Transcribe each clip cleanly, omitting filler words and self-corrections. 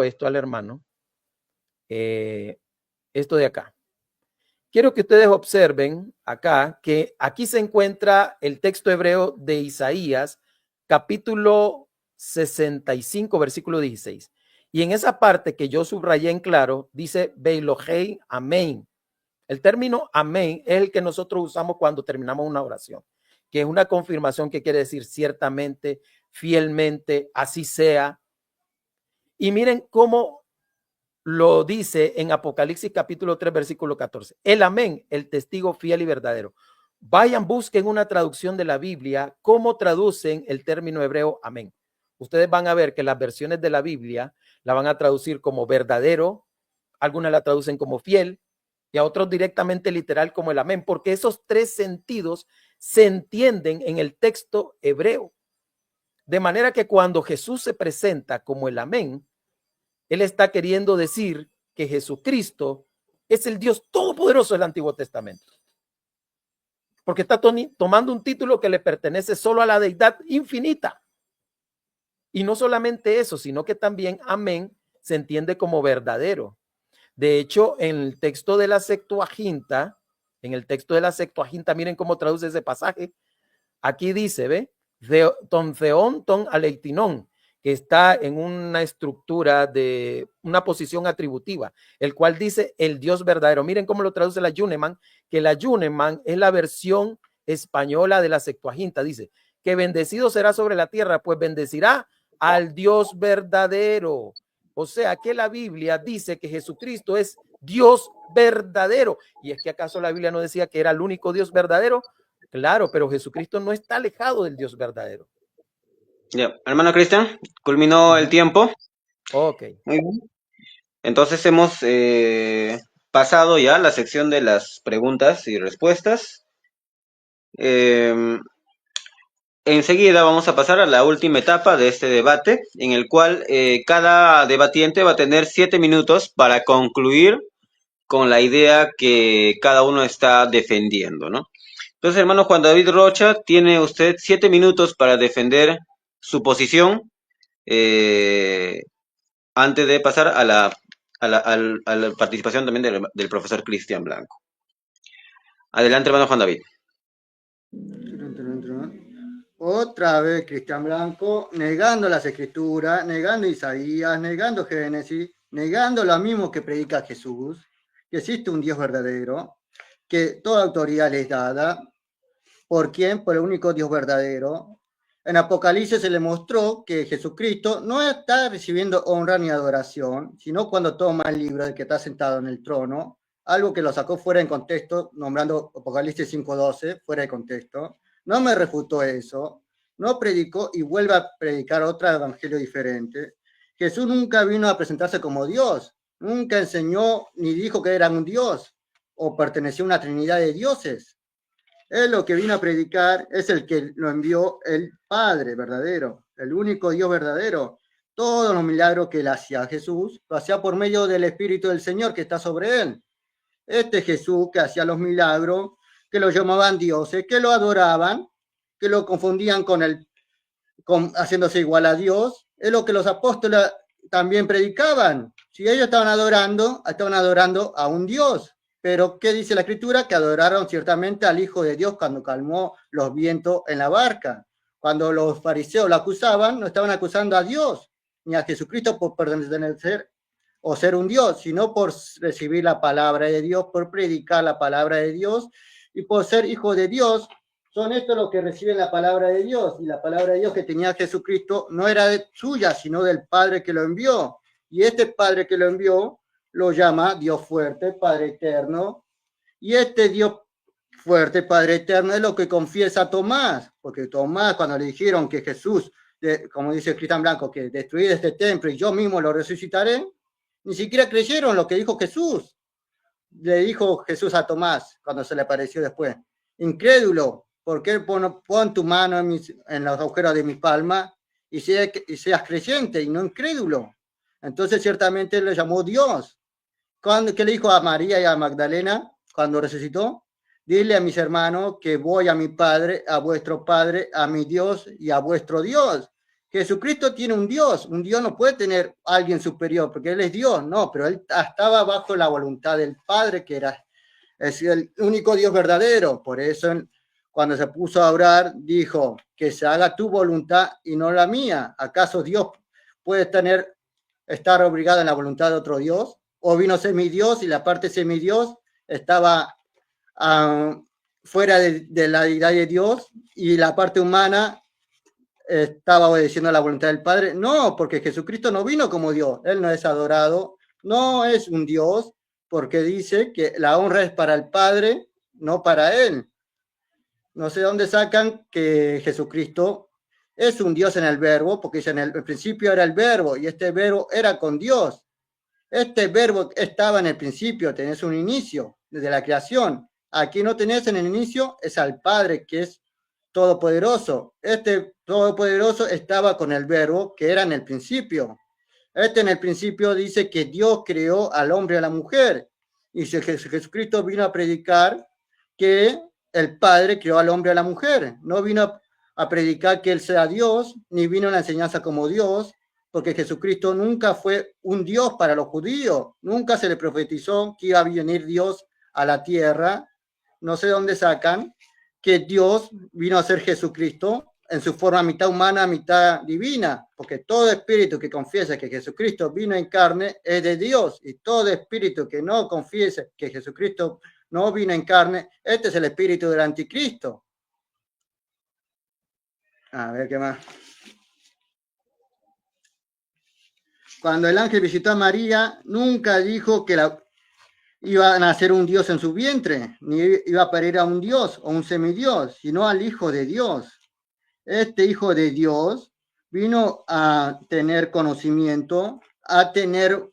esto al hermano, esto de acá. Quiero que ustedes observen acá que aquí se encuentra el texto hebreo de Isaías, capítulo 65, versículo 16. Y en esa parte que yo subrayé en claro, dice Beilogei, amén. El término amén es el que nosotros usamos cuando terminamos una oración, que es una confirmación que quiere decir ciertamente, fielmente, así sea. Y miren cómo lo dice en Apocalipsis capítulo 3, versículo 14. El amén, el testigo fiel y verdadero. Vayan, busquen una traducción de la Biblia, cómo traducen el término hebreo amén. Ustedes van a ver que las versiones de la Biblia la van a traducir como verdadero, algunas la traducen como fiel y a otros directamente literal como el amén, porque esos tres sentidos se entienden en el texto hebreo. De manera que cuando Jesús se presenta como el amén, él está queriendo decir que Jesucristo es el Dios todopoderoso del Antiguo Testamento. Porque está tomando un título que le pertenece solo a la deidad infinita. Y no solamente eso, sino que también amén se entiende como verdadero. De hecho, en el texto de la Septuaginta, miren cómo traduce ese pasaje. Aquí dice, ¿ve? Ton theon, ton aleitinón, que está en una estructura de una posición atributiva, el cual dice el Dios verdadero. Miren cómo lo traduce la Yuneman, que la Yuneman es la versión española de la Septuaginta. Dice que bendecido será sobre la tierra, pues bendecirá al Dios verdadero. O sea que la Biblia dice que Jesucristo es Dios verdadero. ¿Y es que acaso la Biblia no decía que era el único Dios verdadero? Claro, pero Jesucristo no está alejado del Dios verdadero. Ya, hermano Cristian, culminó el tiempo. Ok. Muy bien. Entonces hemos pasado ya la sección de las preguntas y respuestas. Enseguida vamos a pasar a la última etapa de este debate, en el cual cada debatiente va a tener 7 minutos para concluir con la idea que cada uno está defendiendo, ¿no? Entonces, hermano Juan David Rocha, tiene usted 7 minutos para defender su posición antes de pasar a la participación también del profesor Cristian Blanco. Adelante, hermano Juan David. Otra vez Cristian Blanco negando las escrituras, negando Isaías, negando Génesis, negando lo mismo que predica Jesús, que existe un Dios verdadero, que toda autoridad le es dada. ¿Por quién? Por el único Dios verdadero. En Apocalipsis se le mostró que Jesucristo no está recibiendo honra ni adoración, sino cuando toma el libro del que está sentado en el trono, algo que lo sacó fuera de contexto, nombrando Apocalipsis 5:12, fuera de contexto. No me refutó eso, no predicó y vuelve a predicar otro evangelio diferente. Jesús nunca vino a presentarse como Dios, nunca enseñó ni dijo que era un Dios o pertenecía a una trinidad de dioses. Él lo que vino a predicar es el que lo envió el Padre verdadero, el único Dios verdadero. Todos los milagros que él hacía Jesús, lo hacía por medio del Espíritu del Señor que está sobre él. Este Jesús que hacía los milagros, que lo llamaban dioses, que lo adoraban, que lo confundían haciéndose igual a Dios, es lo que los apóstoles también predicaban. Si ellos estaban adorando a un Dios. Pero, ¿qué dice la Escritura? Que adoraron ciertamente al Hijo de Dios cuando calmó los vientos en la barca. Cuando los fariseos lo acusaban, no estaban acusando a Dios, ni a Jesucristo por pertenecer o ser un Dios, sino por recibir la palabra de Dios, por predicar la palabra de Dios y por ser hijo de Dios. Son estos los que reciben la palabra de Dios, y la palabra de Dios que tenía Jesucristo no era suya, sino del Padre que lo envió. Y este Padre que lo envió lo llama Dios fuerte, Padre eterno, y este Dios fuerte, Padre eterno, es lo que confiesa Tomás, porque Tomás, cuando le dijeron que Jesús, como dice Cristian Blanco, que destruir este templo y yo mismo lo resucitaré, ni siquiera creyeron lo que dijo Jesús. Le dijo Jesús a Tomás cuando se le apareció después: incrédulo, ¿por qué pon tu mano en los agujeros de mi palma y seas creyente y no incrédulo? Entonces ciertamente le llamó Dios. ¿Qué le dijo a María y a Magdalena cuando resucitó? Dile a mis hermanos que voy a mi Padre, a vuestro Padre, a mi Dios y a vuestro Dios. Jesucristo tiene un Dios no puede tener a alguien superior, porque Él es Dios, no, pero Él estaba bajo la voluntad del Padre, que es el único Dios verdadero. Por eso cuando se puso a orar, dijo, que se haga tu voluntad y no la mía. ¿Acaso Dios puede estar obligado en la voluntad de otro Dios? ¿O vino semidios y la parte semidios estaba fuera de la deidad de Dios y la parte humana estaba obedeciendo a la voluntad del Padre? No, porque Jesucristo no vino como Dios. Él no es adorado, no es un Dios, porque dice que la honra es para el Padre, no para Él. No sé dónde sacan que Jesucristo es un Dios en el verbo, porque en el principio era el verbo y este verbo era con Dios. Este verbo estaba en el principio, tenés un inicio desde la creación. Aquí no tenés en el inicio, es al Padre, que es todopoderoso. Este todopoderoso estaba con el verbo, que era en el principio. En el principio dice que Dios creó al hombre y a la mujer. Y Jesucristo vino a predicar que el Padre creó al hombre y a la mujer. No vino a predicar que Él sea Dios, ni vino a la enseñanza como Dios, porque Jesucristo nunca fue un Dios para los judíos. Nunca se le profetizó que iba a venir Dios a la tierra. No sé dónde sacan que Dios vino a ser Jesucristo en su forma mitad humana, mitad divina, porque todo espíritu que confiesa que Jesucristo vino en carne es de Dios, y todo espíritu que no confiese que Jesucristo no vino en carne, este es el espíritu del anticristo. A ver qué más. Cuando el ángel visitó a María, nunca dijo que iba a nacer un Dios en su vientre, ni iba a parir a un Dios o un semidios, sino al Hijo de Dios. Este Hijo de Dios vino a tener conocimiento, a tener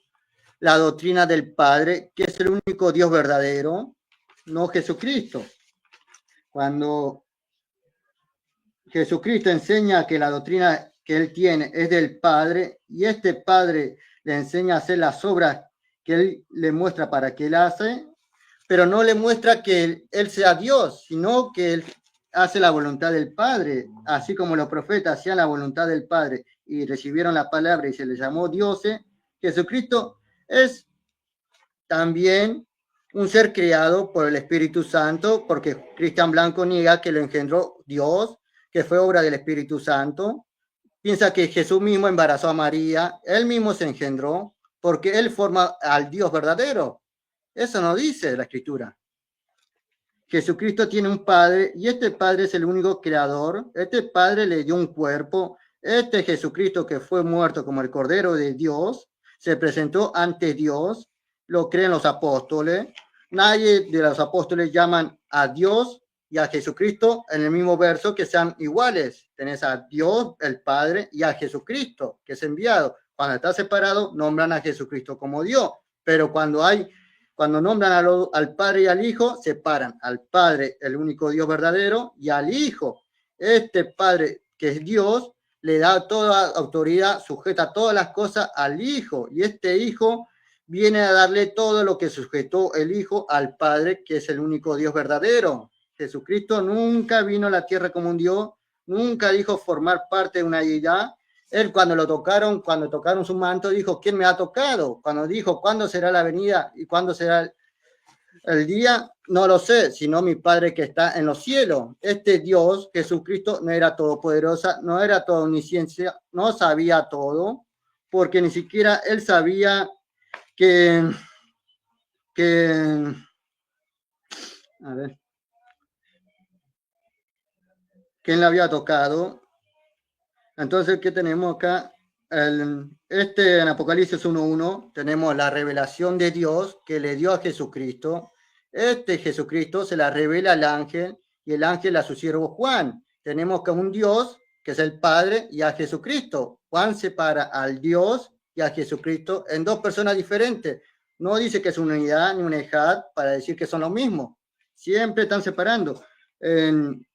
la doctrina del Padre, que es el único Dios verdadero, no Jesucristo. Cuando Jesucristo enseña que la doctrina que Él tiene es del Padre, y este Padre le enseña a hacer las obras que Él le muestra para que Él hace, pero no le muestra que Él sea Dios, sino que Él hace la voluntad del Padre, así como los profetas hacían la voluntad del Padre y recibieron la palabra y se les llamó dioses. Jesucristo es también un ser creado por el Espíritu Santo, porque Cristian Blanco niega que lo engendró Dios, que fue obra del Espíritu Santo. Piensa que Jesús mismo embarazó a María, él mismo se engendró, porque él forma al Dios verdadero. Eso no dice la Escritura. Jesucristo tiene un Padre y este Padre es el único creador. Este Padre le dio un cuerpo. Este Jesucristo que fue muerto como el Cordero de Dios, se presentó ante Dios. Lo creen los apóstoles. Nadie de los apóstoles llaman a Dios y a Jesucristo en el mismo verso que sean iguales. Tenés a Dios, el Padre, y a Jesucristo, que es enviado. Cuando está separado, nombran a Jesucristo como Dios. Pero cuando nombran al Padre y al Hijo, separan al Padre, el único Dios verdadero, y al Hijo. Este Padre, que es Dios, le da toda autoridad, sujeta todas las cosas al Hijo. Y este Hijo viene a darle todo lo que sujetó el Hijo al Padre, que es el único Dios verdadero. Jesucristo nunca vino a la tierra como un Dios, nunca dijo formar parte de una deidad. Él cuando tocaron su manto, dijo, ¿quién me ha tocado? Cuando dijo, ¿cuándo será la venida y cuándo será el día? No lo sé, sino mi Padre que está en los cielos. Este Dios, Jesucristo, no era todopoderosa, no era toda omnisciencia, no sabía todo, porque ni siquiera él sabía que a ver, quién le había tocado. Entonces, ¿qué tenemos acá? En Apocalipsis 1:1 tenemos la revelación de Dios que le dio a Jesucristo. Este Jesucristo se la revela al ángel y el ángel a su siervo Juan. Tenemos que un Dios, que es el Padre, y a Jesucristo. Juan separa al Dios y a Jesucristo en dos personas diferentes. No dice que es una unidad ni una ejad para decir que son lo mismo. Siempre están separando. En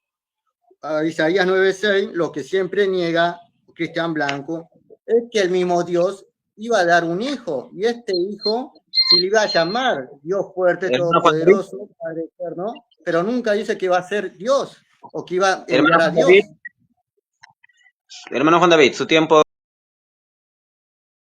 Isaías 9:6, lo que siempre niega Cristian Blanco es que el mismo Dios iba a dar un hijo, y este hijo se le iba a llamar Dios fuerte, todopoderoso, Padre eterno, pero nunca dice que iba a ser Dios o que iba a enviar a Dios. Hermano Juan David, su tiempo.